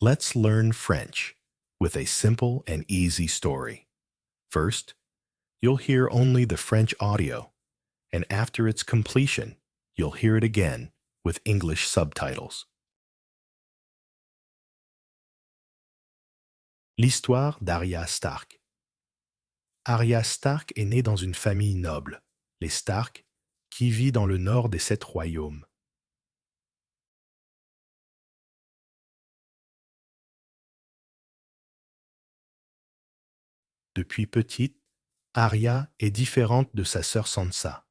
Let's learn French with a simple and easy story. First, you'll hear only the French audio, and after its completion, you'll hear it again with English subtitles. L'histoire d'Arya Stark. Arya Stark est née dans une famille noble, les Stark, qui vit dans le nord des 7 royaumes. Depuis petite, Arya est différente de sa sœur Sansa.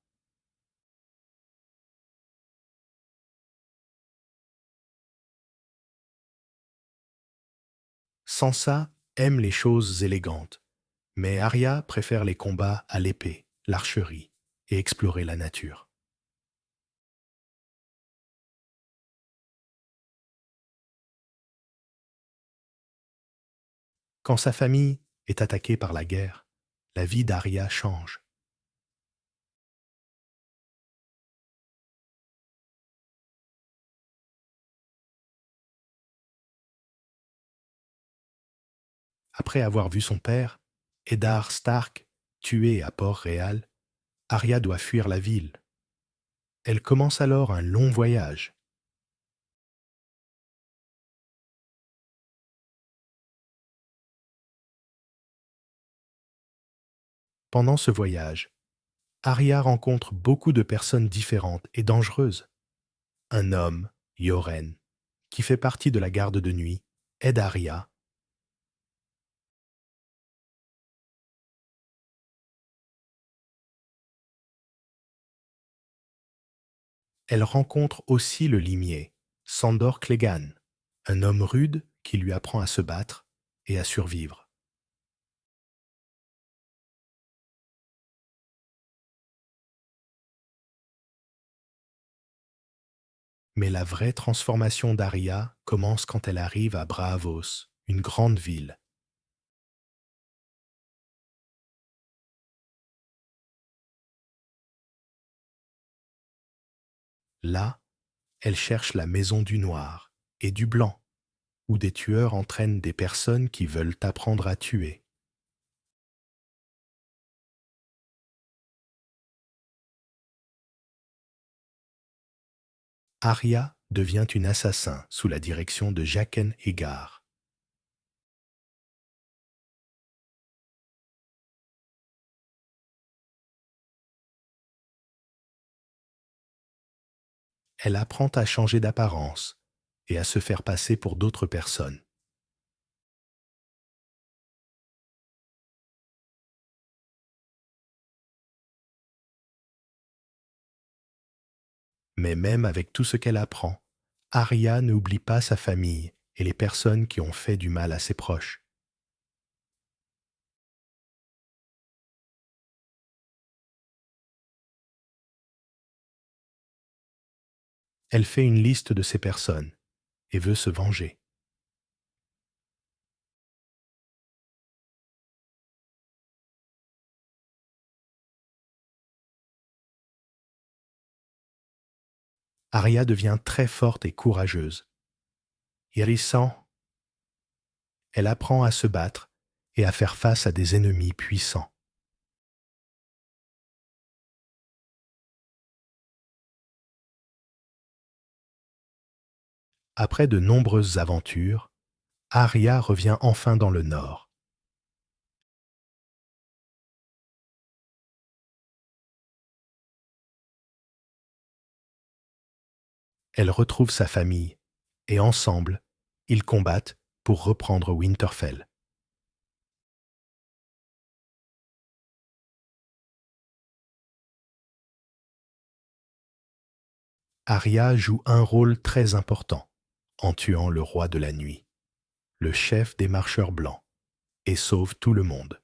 Sansa aime les choses élégantes, mais Arya préfère les combats à l'épée, l'archerie et explorer la nature. Quand sa famille est attaquée par la guerre, la vie d'Arya change. Après avoir vu son père, Eddard Stark, tué à Port-Réal, Arya doit fuir la ville. Elle commence alors un long voyage. Pendant ce voyage, Arya rencontre beaucoup de personnes différentes et dangereuses. Un homme, Yoren, qui fait partie de la garde de nuit, aide Arya. Elle rencontre aussi le limier, Sandor Clegane, un homme rude qui lui apprend à se battre et à survivre. Mais la vraie transformation d'Arya commence quand elle arrive à Braavos, une grande ville. Là, elle cherche la maison du noir et du blanc, où des tueurs entraînent des personnes qui veulent apprendre à tuer. Arya devient une assassin sous la direction de Jaqen H'ghar. Elle apprend à changer d'apparence et à se faire passer pour d'autres personnes. Mais même avec tout ce qu'elle apprend, Arya n'oublie pas sa famille et les personnes qui ont fait du mal à ses proches. Elle fait une liste de ces personnes et veut se venger. Arya devient très forte et courageuse. Hérissant, elle apprend à se battre et à faire face à des ennemis puissants. Après de nombreuses aventures, Arya revient enfin dans le nord. Elle retrouve sa famille et ensemble, ils combattent pour reprendre Winterfell. Arya joue un rôle très important en tuant le roi de la nuit, le chef des marcheurs blancs, et sauve tout le monde.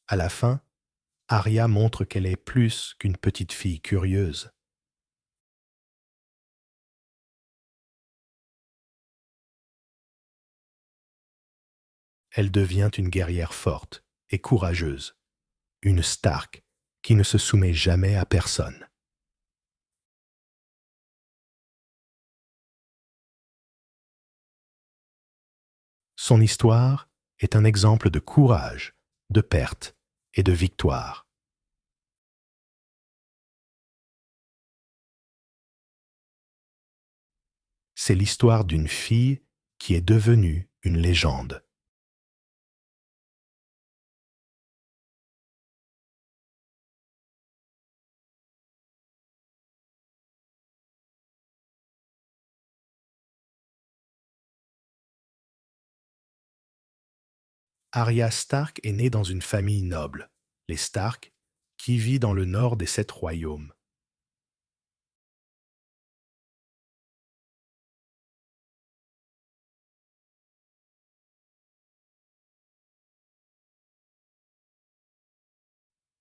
À la fin, Arya montre qu'elle est plus qu'une petite fille curieuse. Elle devient une guerrière forte et courageuse, une Stark qui ne se soumet jamais à personne. Son histoire est un exemple de courage, de perte et de victoire. C'est l'histoire d'une fille qui est devenue une légende. Arya Stark est née dans une famille noble, les Stark, qui vit dans le nord des Sept Royaumes.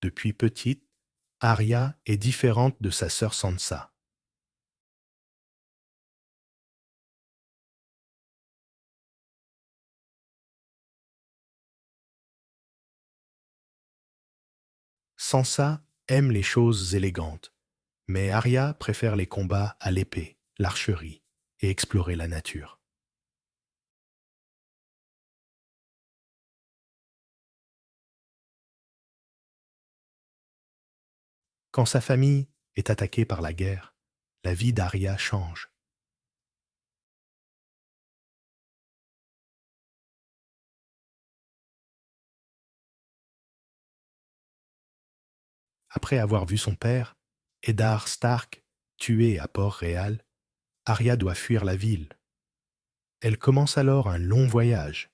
Depuis petite, Arya est différente de sa sœur Sansa. Sansa aime les choses élégantes, mais Arya préfère les combats à l'épée, l'archerie et explorer la nature. Quand sa famille est attaquée par la guerre, la vie d'Arya change. Après avoir vu son père, Eddard Stark, tué à Port-Réal, Arya doit fuir la ville. Elle commence alors un long voyage.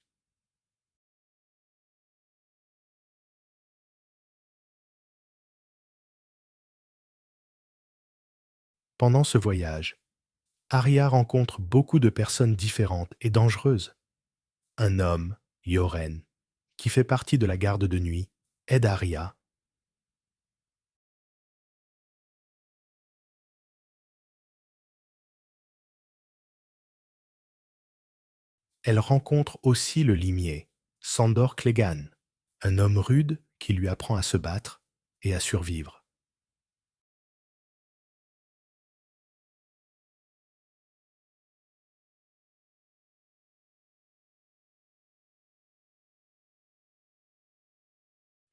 Pendant ce voyage, Arya rencontre beaucoup de personnes différentes et dangereuses. Un homme, Yoren, qui fait partie de la garde de nuit, aide Arya. Elle rencontre aussi le limier, Sandor Clegane, un homme rude qui lui apprend à se battre et à survivre.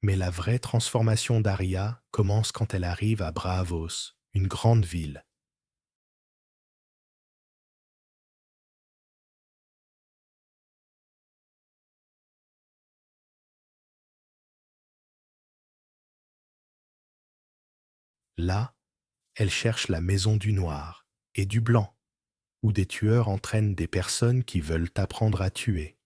Mais la vraie transformation d'Arya commence quand elle arrive à Braavos, une grande ville. Là, elle cherche la maison du noir et du blanc, où des tueurs entraînent des personnes qui veulent apprendre à tuer.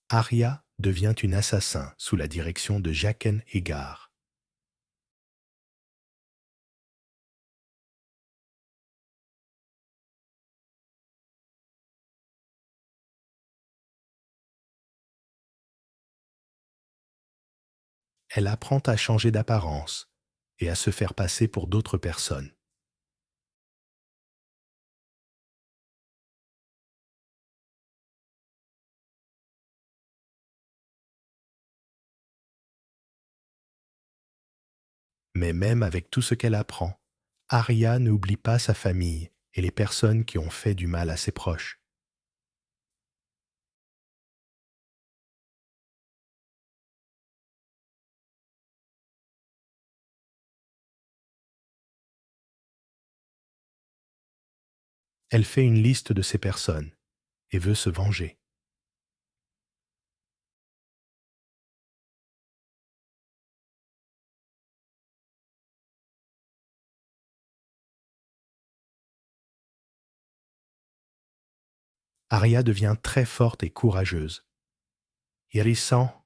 Arya devient une assassin sous la direction de Jaqen H'ghar. Elle apprend à changer d'apparence et à se faire passer pour d'autres personnes. Mais même avec tout ce qu'elle apprend, Arya n'oublie pas sa famille et les personnes qui ont fait du mal à ses proches. Elle fait une liste de ces personnes et veut se venger. Arya devient très forte et courageuse. Hérissant,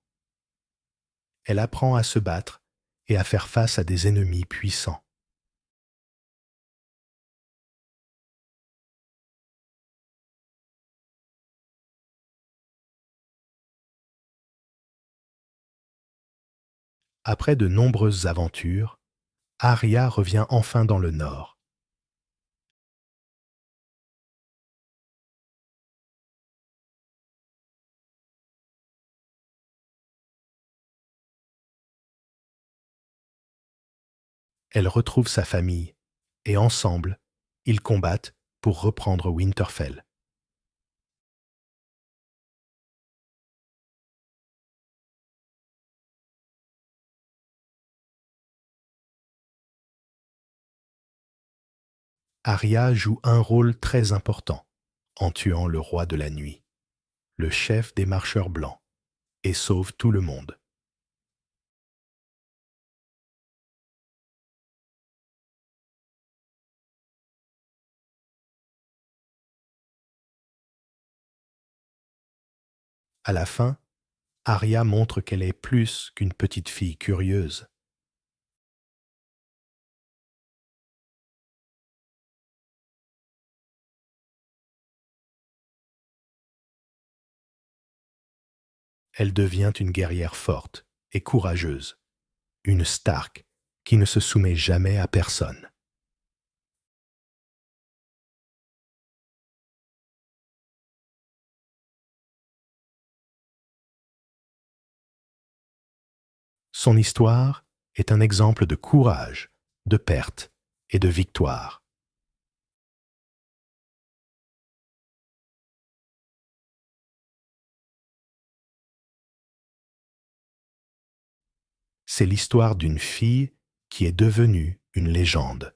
elle apprend à se battre et à faire face à des ennemis puissants. Après de nombreuses aventures, Arya revient enfin dans le nord. Elle retrouve sa famille et ensemble, ils combattent pour reprendre Winterfell. Arya joue un rôle très important en tuant le roi de la nuit, le chef des marcheurs blancs, et sauve tout le monde. À la fin, Arya montre qu'elle est plus qu'une petite fille curieuse. Elle devient une guerrière forte et courageuse, une Stark qui ne se soumet jamais à personne. Son histoire est un exemple de courage, de perte et de victoire. C'est l'histoire d'une fille qui est devenue une légende.